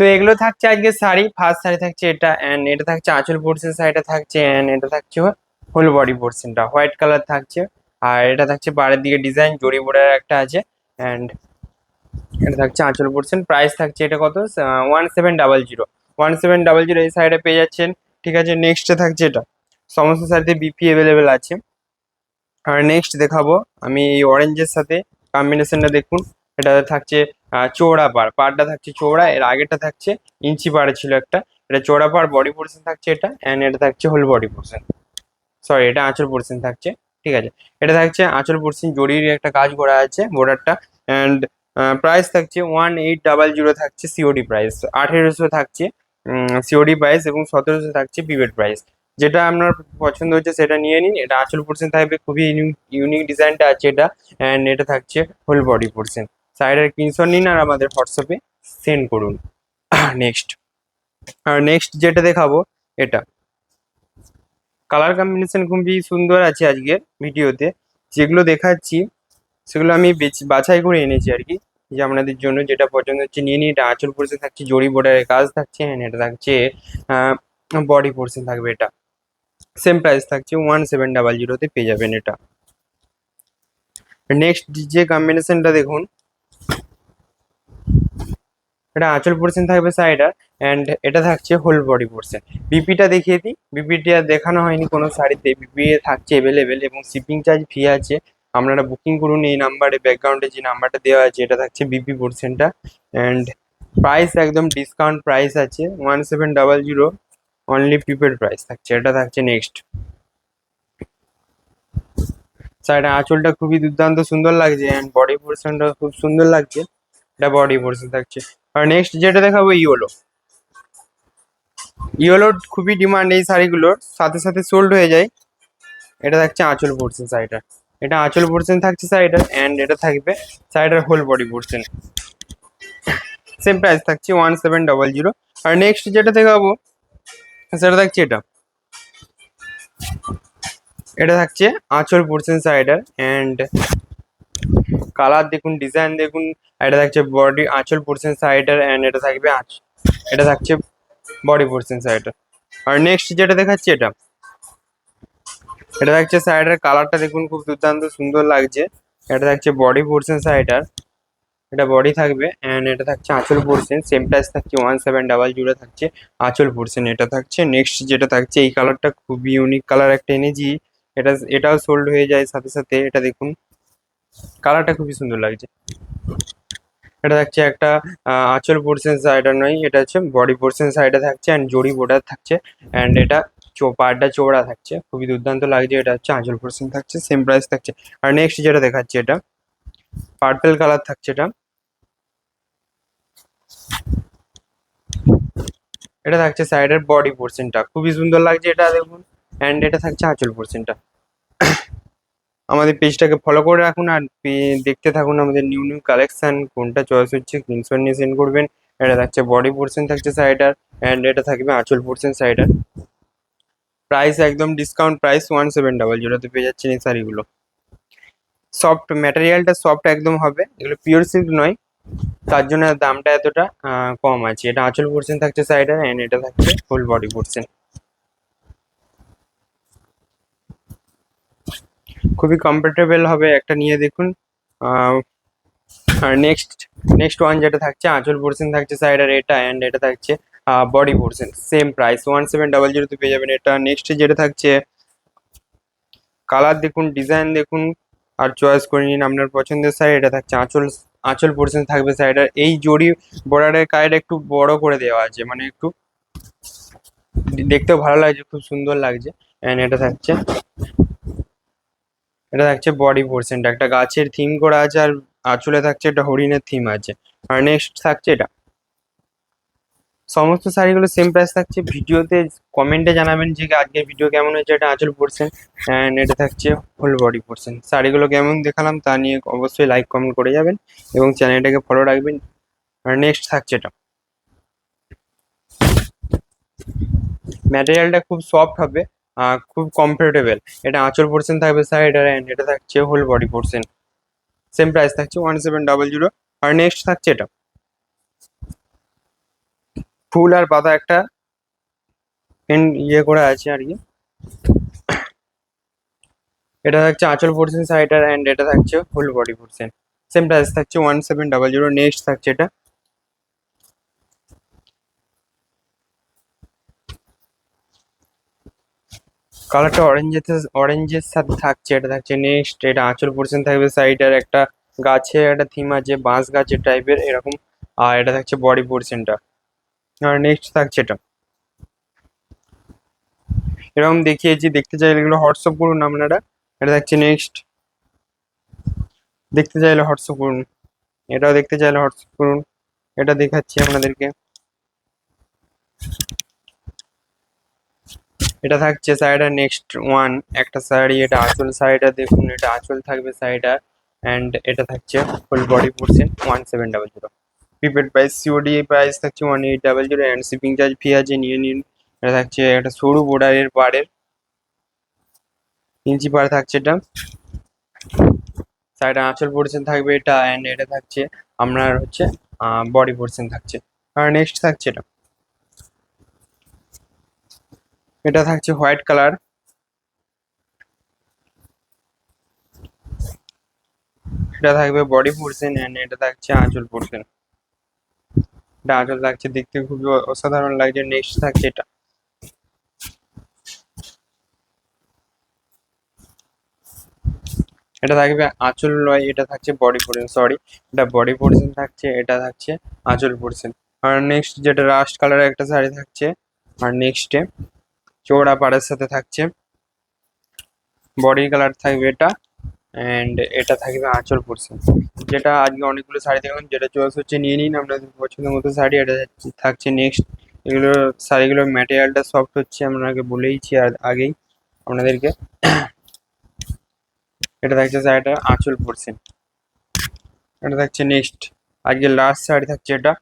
তো এগুলো থাকছে আজকে শাড়ি, ফার্স্ট শাড়ি থাকছে এটা, এন্ড এটা থাকছে আঁচল পোর্শন, শাড়িটা থাকছে, এন্ড এটা থাকছে হোল বডি পোর্শনটা হোয়াইট কালার থাকছে। আর এটা থাকছে পাড়ের দিকে ডিজাইন জড়ি বোর্ডার একটা আছে, এন্ড এটা থাকছে আঁচল পোর্শন। প্রাইস থাকছে এটা কত, 1700। 1700 এই সাইডে পেয়ে যাচ্ছেন। ঠিক আছে, নেক্সটে থাকছে এটা, সমস্ত সাইডে বিপি অ্যাভেলেবেল আছে। আর নেক্সট দেখাবো আমি এই অরেঞ্জের সাথে কম্বিনেশনটা দেখুন। এটা থাকছে চৌড়া পাড়, পাড়টা থাকছে চৌড়া, এর আগেরটা থাকছে ইঞ্চি পাড়ে ছিল একটা। এটা চৌড়া পাড় বডি পোর্শন থাকছে এটা, এন্ড এটা থাকছে হোল বডি পোর্শন, সরি এটা আঁচল পোর্শন থাকছে। ঠিক আছে, এটা থাকছে আঁচল পোর্শন, জরির একটা কাজ করা আছে বর্ডারটা। অ্যান্ড প্রাইস থাকছে 1800 থাকছে সিওডি প্রাইস, 1800 থাকছে সিওডি প্রাইস, এবং 1700 থাকছে প্রিপেড প্রাইস। যেটা আপনার পছন্দ হচ্ছে সেটা নিয়ে নিন। এটা আঁচল পোর্শন থাকবে, খুবই ইউনিক ডিজাইনটা আছে এটা, অ্যান্ড এটা থাকছে হোল বডি পোর্শন। সাইডের স্ক্রিনশট নিন আর আমাদের হোয়াটসঅ্যাপে সেন্ড করুন। নেক্সট, আর নেক্সট যেটা দেখাবো এটা কালার কম্বিনেশন খুবই সুন্দর আছে আজকের ভিডিওতে। যেগুলো দেখাচ্ছি সেগুলো আমি বাছাই করে এনেছি আর কি, যে আপনাদের জন্য যেটা পছন্দ হচ্ছে নিয়ে নিই। এটা আঁচল পোর্শন থাকছে, জরি বর্ডারের কাজ থাকছে, and এটা থাকছে বডি পোর্শন থাকবে। এটা সেম প্রাইস থাকছে 1700 পেয়ে যাবেন এটা। নেক্সট যে কম্বিনেশনটা দেখুন, এটা আঁচল পোর্শন থাকবে সাইডার, অ্যান্ড এটা থাকছে হোল বডি পোর্শন। বিপিটা দেখিয়ে দিই, বিপিটি আর দেখানো হয়নি কোনো শাড়িতে, বিপি থাকছে এভেলেবেল এবং শিপিং চার্জ ফ্রি আছে। আপনারা বুকিং করুন এই নাম্বারে, ব্যাকগ্রাউন্ডে যে নাম্বারটা দেওয়া আছে, এটা থাকছে বিপি পোর্শনটা। অ্যান্ড প্রাইস একদম ডিসকাউন্ট প্রাইস আছে 1700, অনলি প্রিপেড প্রাইস থাকছে। এটা থাকছে নেক্সট, সাইডে আঁচলটা খুবই দুর্দান্ত সুন্দর লাগছে, অ্যান্ড বডি পোর্শনটা খুব সুন্দর লাগছে। এটা বডি পোর্শন থাকছে। আর নেক্সট যেটা দেখাবো ইয়েলো, ইয়েলোর খুবই ডিমান্ড এই শাড়িগুলোর, সাথে সাথে সোল্ড হয়ে যায়। এটা থাকছে আঁচল পোর্শন শাড়িটার, এটা আঁচল পোর্শন থাকছে শাড়িটার, অ্যান্ড এটা থাকবে শাড়িটার whole body portion. Same price থাকছে 1700। আর নেক্সট যেটা দেখাবো সেটা থাকছে এটা, এটা থাকছে আঁচল পোর্শন শাড়িটার, অ্যান্ড কালার দেখুন, ডিজাইন দেখুন। এটা থাকছে বডি আঁচল পোর্শন শাড়িটার, অ্যান্ড এটা থাকবে এটা থাকছে বডি পোর্শন শাড়িটার। আর নেক্সট যেটা দেখাচ্ছে এটা, এটা থাকছে শাড়িটার, কালারটা দেখুন খুব দুর্দান্ত সুন্দর লাগছে। এটা থাকছে বডি পোর্শন শাড়িটার, এটা বডি থাকবে, অ্যান্ড এটা থাকছে আঁচল পোর্শন। সেম প্রাইস থাকছে 1700 থাকছে আঁচল পোর্শন। এটা থাকছে নেক্সট যেটা থাকছে, এই কালারটা খুবই ইউনিক কালার একটা এনেছি, এটাও সোল্ড হয়ে যায় সাথে সাথে। এটা দেখুন কালারটা খুবই সুন্দর লাগছে। এটা থাকছে একটা আঁচল পোর্শন সাইডার নয়, এটা হচ্ছে বডি পোর্শন সাইডে থাকছে, অ্যান্ড জরি বর্ডার থাকছে, অ্যান্ড এটা পাড়টা চৌড়া থাকছে, খুবই দুর্দান্ত লাগছে। এটা হচ্ছে আঁচল পোর্শন থাকছে, সেম প্রাইস থাকছে। আর নেক্সট যেটা দেখাচ্ছে এটা পার্পেল কালার থাকছে, এটা এটা থাকছে সাইডের বডি পোর্শনটা, খুবই সুন্দর লাগছে এটা দেখুন, অ্যান্ড এটা থাকছে আঁচল পোর্শনটা। আমাদের পেজটাকে ফলো করে রাখুন, আর দেখতে থাকুন আমাদের নিউ নিউ কালেকশন। কোনটা চয়েস হচ্ছে স্ক্রিনশট নিয়ে সেন্ড করবেন। এটা থাকছে বডি পোর্শন থাকছে সাইডার, অ্যান্ড এটা থাকবে আঁচল পোর্শন সাইডার। প্রাইস একদম ডিসকাউন্ট প্রাইস 1700 পেয়ে যাচ্ছেন এই শাড়িগুলো। সফট ম্যাটেরিয়ালটা সফট একদম হবে, এগুলো পিওর সিল্ক নয়, তার জন্য দামটা এতটা কম আছে। এটা আঁচল পোর্শন থাকছে সাইডার, অ্যান্ড এটা থাকছে ফুল বডি পোর্শন। খুবই কমফোর্টেবল হবে, একটা নিয়ে দেখুন। আর নেক্সট ওয়ান যেটা থাকছে আঁচল পোর্শন থাকছে সাইডার এটা, অ্যান্ড এটা থাকছে বডি পোর্শন। সেম প্রাইস 1700 পেয়ে যাবেন এটা। নেক্সট যেটা থাকছে কালার দেখুন, ডিজাইন দেখুন, আর চয়েস করে নিন আপনার পছন্দের শাড়ি। এটা থাকছে আঁচল পোর্শন থাকবে শাড়িটার, এই জরি বর্ডারের কাজটা একটু বড় করে দেওয়া আছে, মানে একটু দেখতেও ভালো লাগছে, খুব সুন্দর লাগছে। অ্যান্ড এটা থাকছে বডি পোর্শনটা, একটা গাছের থিম করা আছে, আর আঁচলে থাকছে একটা হরিণের থিম আছে। আর নেক্সট থাকছে এটা, সমস্ত শাড়িগুলো সেম প্রাইস থাকছে। ভিডিওতে কমেন্টে জানাবেন যে আজকের ভিডিও কেমন হয়েছে। এটা আঁচল পোর্শন, অ্যান্ড এটা থাকছে ফুল বডি পোর্শন। শাড়িগুলো কেমন দেখালাম তা নিয়ে অবশ্যই লাইক কমেন্ট করে যাবেন, এবং চ্যানেলটাকে ফলো রাখবেন। আর নেক্সট থাকছে এটা, ম্যাটেরিয়ালটা খুব সফট হবে, খুব কমফোর্টেবল। এটা আঁচল পোর্শন থাকবে সাইডার, অ্যান্ড এটা থাকছে whole body portion. Same price থাকছে 1700। আর নেক্সট থাকছে এটা, ফুল আর পাতা একটা ইয়ে করে আছে আর কি। এটা থাকছে আঁচল পোর্শন সাইডার এন্ড এটা থাকছে full body portion. Same price থাকছে 1700। নেক্সট থাকছে এটা, কালারটা অরেঞ্জের সাথে থাকছে। এটা থাকছে নেক্সট, এটা আঁচল পোর্শন থাকবে সাইডার, একটা গাছের একটা থিম আছে বাঁশ গাছের টাইপের এরকম। আর এটা থাকছে বডি পোর্শনটা। আর নেক্সট থাকছে এটা, এরকম দেখিয়েছি, দেখতে চাইলে এগুলো হোয়াটসঅ্যাপ করুন আপনারা। এটা থাকছে নেক্সট, দেখতে চাইলে হোয়াটসঅ্যাপ করুন। এটাও দেখতে চাইলে হোয়াটসঅ্যাপ করুন। এটা দেখাচ্ছি আপনাদেরকে। এটা থাকছে সাইডার নেক্সট ওয়ান, একটা শাড়ি, এটা আঁচল সাইডার দেখুন, এটা আঁচল থাকবে সাইডার অ্যান্ড এটা থাকছে full body portion 1700। Prepaid price, COD price থাকছে 1800 অ্যান্ড শিপিং চার্জ ফ্রি আছে, নিয়ে নিন। এটা থাকছে একটা সরু বোর্ডারের পাড়ের ইঞ্চি পাড় থাকছে এটা। সাইডে আঁচল পোর্শন থাকবে এটা অ্যান্ড এটা থাকছে আপনার হচ্ছে বডি পোর্শন থাকছে। আর নেক্সট থাকছে এটা, এটা থাকছে হোয়াইট কালার, এটা থাকবে বডি পোর্শন এন্ড এটা থাকছে আঁচল পোর্শন। এটা আঁচল থাকছে, দেখতে খুবই অসাধারণ লাগছে। নেক্সট থাকছে এটা, এটা থাকবে আঁচল নয়, এটা থাকছে বডি পোর্শন, সরি, এটা বডি পোর্শন থাকছে, এটা থাকছে আঁচল পোর্শন। আর নেক্সট যেটা রাস্ট কালারের একটা শাড়ি থাকছে, আর নেক্সটে চওড়া পাড়ের সাথে থাকছে, বডি কালার থাকবে এটা অ্যান্ড এটা থাকবে আঁচল পোর্শন। যেটা আজকে অনেকগুলো শাড়ি দেখলাম, যেটা চয়েস হচ্ছে নিয়ে নিন আপনাদের পছন্দের মতো শাড়ি। এটা থাকছে নেক্সট, এগুলো শাড়িগুলোর ম্যাটেরিয়ালটা সফট হচ্ছে, আপনাকে বলেইছি আর আগেই আপনাদেরকে। এটা থাকছে শাড়িটা আঁচল পোর্শন। এটা থাকছে নেক্সট, আজকে লাস্ট শাড়ি থাকছে এটা,